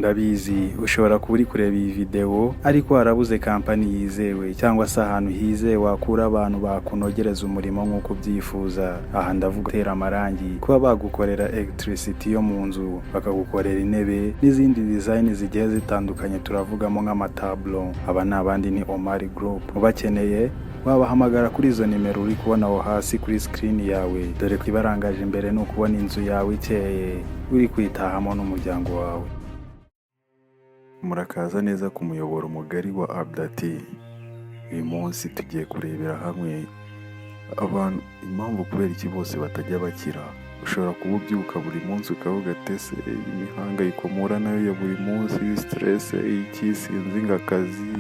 Ndabizi ushobora kuba uri kureba iyi video ariko warabuze kampani yizewe cyangwa se ahantu hizewe wakura abantu bakunogereza umurimo nk'uko ubyifuza. Aha ndavuga gutera amarangi, kuba bagukorera electricity yo mu nzu, bakagukorera intebe n'izindi design zigiye zitandukanye, turavugamo nk'amatablo. Aba ni abandi ni Omar Group. Ubakeneye wabahamagara kuri izo nimero uri kubona aho hasi kuri screen yawe, dore ko ibarangaje imbere ni ukubona inzu yawe ikeye uri kwitahamo n'umuryango wawe. Murakaza neza ku muyoboro mugari wa Abdati. Uyu munsi tugiye kurebera hamwe abantu impamvu kubera iki bose batajya bakira. Ushobora kuba ubyuka buri munsi ukavuga ati imihangayiko mpura nayo ya buri munsi, stress, iki sinzi ngakazi,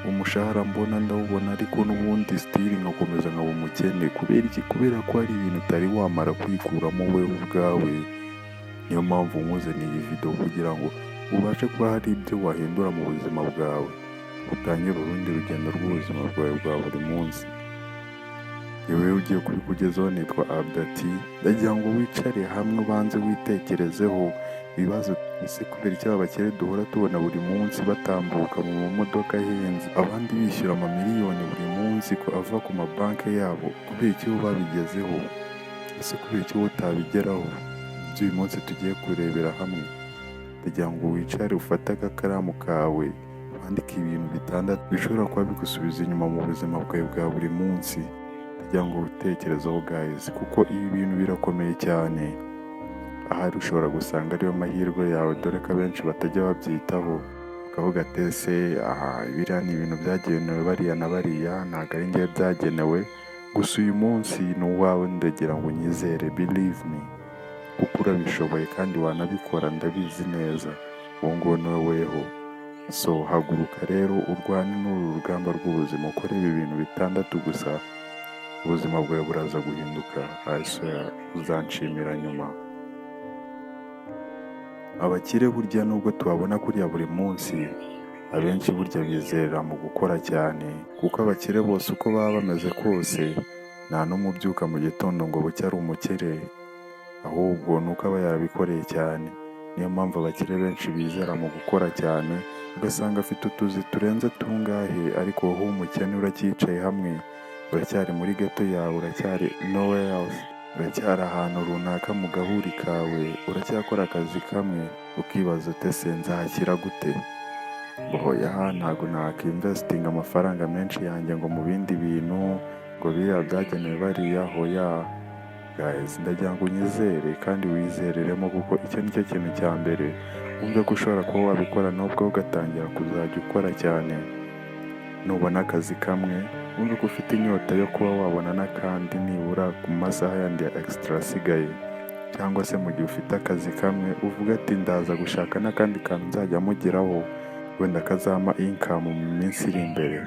umushahara mbona ndawubona ariko n'ubundi still ngakomeza nkaba umukene. Kubera iki? Kubera ko hari ibintu utari wamara kwikuramo wewe ubwawe. Niyo mpamvu nkuzaniye iyi video kugira ngo ubashe kuba hari ibyo wahindura mu buzima bwawe, utangire urundi rugendo rw'ubuzima bwawe bwa buri munsi. Yewe ugiye kubikugezaho nitwa Abdati. Ndagira ngo wicare hamwe ubanze witekerezeho ibibazo ese kubera icyo abakire duhora tubona buri munsi batambuka mu modoka ahenze, abandi bishyura amamiliyoni buri munsi ko ava ku mabanki yabo. Kubera icyo babigezeho? Ese kubera icyo utabigeraho? Uyu munsi tugiye kurebera hamwe. Ndagira ngo wicare ufate agakaramu kawe wandike ibintu bitandatu bishobora kuba bigusubiza inyuma mu buzima bwawe bwa buri munsi. Ndagira ngo utekerezeho guys, kuko ibi bintu birakomeye cyane. Ahari ushobora gusanga ariyo mahirwe yawe, dore ko abenshi batajya babyitaho. Ukavuga ati biriya ni ibintu byagenewe bariya na bariya, ntabwo ari njye byagenewe. Gusa uyu munsi ni uwawe, ndagira ngo unyizere, believe me, kuko urabishoboye kandi wanabikora, ndabizi neza. Uwo nguwo ni woweho. So haguruka rero urwane n'uru rugamba rw'ubuzima, ukore ibi bintu bitandatu gusa, ubuzima bwawe buraza guhinduka. I swear, uzanshimira nyuma. Abakire burya nubwo tubabona kuriya buri munsi, abenshi burya bizerera mu gukora cyane, kuko abakire bose uko baba bameze kose nta n'umwe ubyuka mu gitondo ngo bucye ari umukire, ahubwo nuko aba yarabikoreye cyane. Niyo mpamvu abakire benshi bizera mu gukora cyane, ugasanga afite utuzi turenze tungahe, ariko wowe umukene uracyicaye hamwe, uracyari muri ghetto yawe, uracyari nowhere else, uracyari ahantu runaka mu gahuri kawe, uracyakora akazi kamwe, ukibaza ute nzakira gute? Oya, ntabwo nakinvestinga amafaranga menshi yanjye ngo mu bindi bintu ngo biriya byagenewe bariya. Hoya guys, ndagira ngo unyizere kandi wizereremo, kuko icyo nicyo kintu cya mbere. Wumve ko ushobora kuba wabikora nubwo ugatangira kuzajya ukora cyane. Nubona akazi kamwe wumve ko ufite inyota yo kuba wabona n'akandi nibura ku masaha yandi ya extra asigaye, cyangwa se mu gihe ufite akazi kamwe uvuga ati ndaza gushaka n'akandi kantu nzajya mugeraho, wenda kazama income mu minsi iri imbere,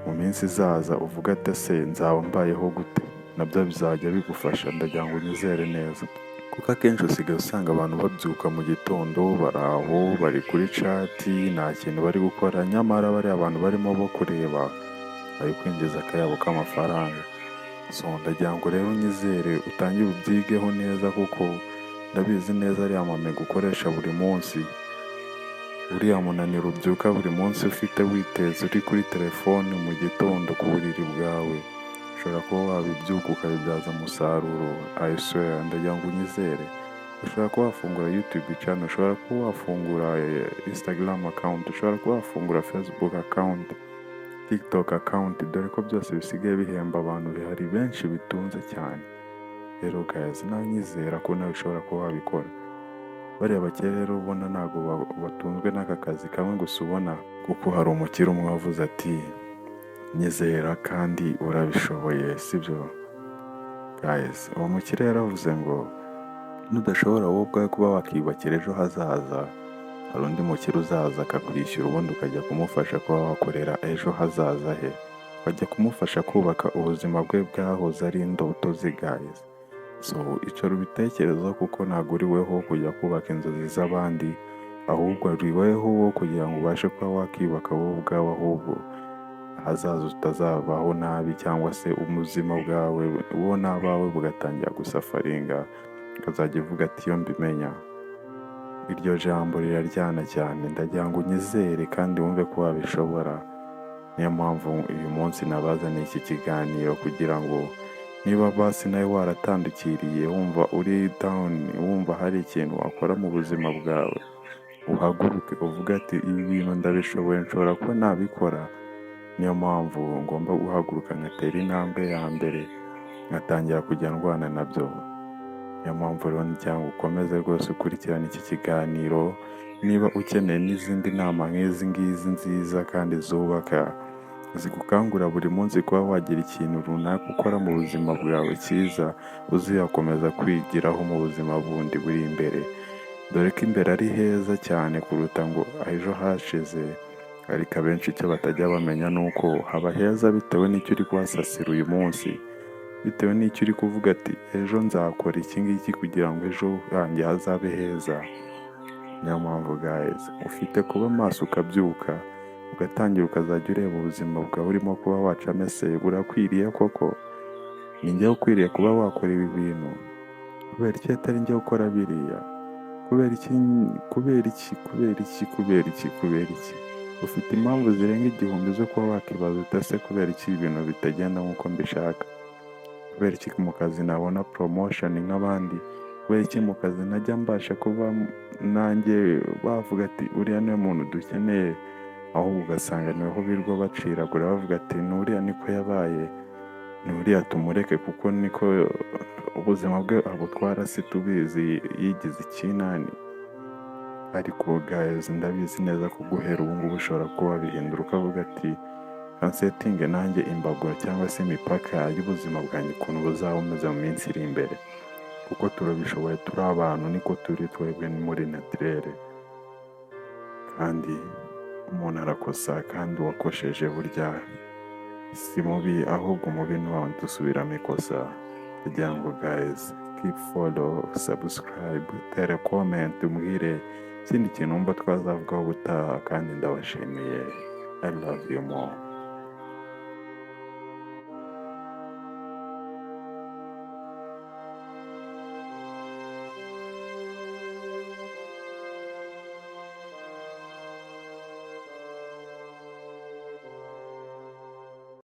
mu minsi izaza. Uvuga ati nzaba mbayeho gute? Nabyo bizajya bigufasha. Ndagira ngo unyizere neza, kuko akenshi usigaye usanga abantu babyuka mu gitondo baraho bari kuri chat, nta kintu bari gukora, nyamara bari abantu barimo bo kureba bari kwinjiza akayabo k'amafaranga. So ndagira ngo rero unyizere, utangire ubyigeho neza, kuko ndabizi neza ariya mamega ukoresha buri munsi, uriya munaniro ubyuka buri munsi ufite witeze uri kuri telefone mu gitondo ku buriri bwawe, ushobora kuba wabibyuka ukabibyaza umusaruro. I swear, ndagira ngo unyizere. Ushobora kuba wafungura YouTube channel, ushobora kuba wafungura Instagram account, ushobora kuba wafungura Facebook account, TikTok account, dore ko byose bisigaye bihemba abantu bihari benshi bitunze cyane. Rero guys, nawe nyizera ko nawe ushobora kuba wabikora. Bariya bakire rero ubona ntabwo batunzwe n'aka kazi kamwe gusa ubona, kuko hari umukire umwe wavuze ati nyizera kandi urabishoboye, sibyo guys? Uwo mukire yaravuze ngo nudashobora wowe ubwawe kuba wakiyubakira ejo hazaza, hari undi mukire uzaza akakwishyura, ubundi ukajya kumufasha kuba wakorera ejo hazaza he, ukajya kumufasha kubaka ubuzima bwe bwahoze ari indoto ze guys. So icara ubitekerezo, kuko ntabwo uri weho kujya kubaka inzozi z'abandi, ahubwo ari weho wo kugira ngo ubashe kuba wakiyubaka wowe ubwawe, ahubwo ahazaza utazabaho nabi, cyangwa se ubuzima bwawe wowe n'abawe bugatangira gusafaringa, ukazajya uvuga ati iyo mbimenya iryo jambo riraryana cyane, ndagira ngo unyizere kandi wumve ko wabishobora. Niyo mpamvu uyu munsi nabazaniye iki kiganiro kugira ngo niba basi nawe waratandukiriye wumva uri down, wumva hari ikintu wakora mu buzima bwawe, uhaguruke uvuga ati ibi bintu ndabishoboye, nshobora kuba nabikora. Niyo mpamvu ngomba guhaguruka ngatera intambwe ya mbere, ngatangira kujya ndwana nabyo. Niyo mpamvu rero ngira ngo ukomeze rwose ukurikirane iki kiganiro, niba ukeneye n'izindi nama nk'izi ngizi nziza kandi zubaka, zigukangura buri munsi kuba wagira ikintu runaka ukora mu buzima bwawe cyiza, uziyakomeza kwigiraho mu buzima bundi buri imbere, dore ko imbere ari heza cyane kuruta ngo ejo hashize. Ariko abenshi icyo batajya bamenya ni uko haba heza bitewe n'icyo uri kuhasasira uyu munsi, bitewe n'icyo uri kuvuga ati ejo nzakora iki ngiki kugira ngo ejo hanjye hazabe heza. Niyo mpamvu guys, ufite kuba maso ukabyuka ugatangira ukazajya ureba ubuzima bwawe urimo kuba wacamo, ese burakwiriye koko? Ni njye ukwiriye kuba wakora ibi bintu? Kubera iki atari njye ukora biriya? Kubera iki? Kubera iki? Kubera iki? Kubera iki? Kubera iki? Ufite impamvu zirenga igihumbi zo kuba wakibaza utase kubera iki ibintu bitagenda nk'uko mbishaka? Kubera iki mu kazi nabona promotion nk'abandi? Kubera iki mu kazi najya mbasha kuba nanjye bavuga ati uriya niwe muntu dukeneye, ahubwo ugasanga niweho birwa baciragura bavuga ati n'uriya niko yabaye, n'uriya tumureke kuko niko ubuzima bwe abutwara, si tubizi yigize ikinani. Ariko guys, ndabizi neza ko guhera ubu ngubu ushobora kuba wabihindura ukavuga ati kansetinge nanjye imbago cyangwa se imipaka y'ubuzima bwanjye ukuntu buzaba bumeze mu minsi iri imbere, kuko turabishoboye, turi abantu, niko turi twebwe muri naturere. Kandi umuntu arakosa, kandi uwakosheje burya si mubi, ahubwo mubi ni wa dusubiramo ikosa. Kugira ngo guys, keep follow, subscribe, tere comment, umbwire ikindi kintu wumva twazavugaho ubutaha, kandi ndabashimiye. I love you more.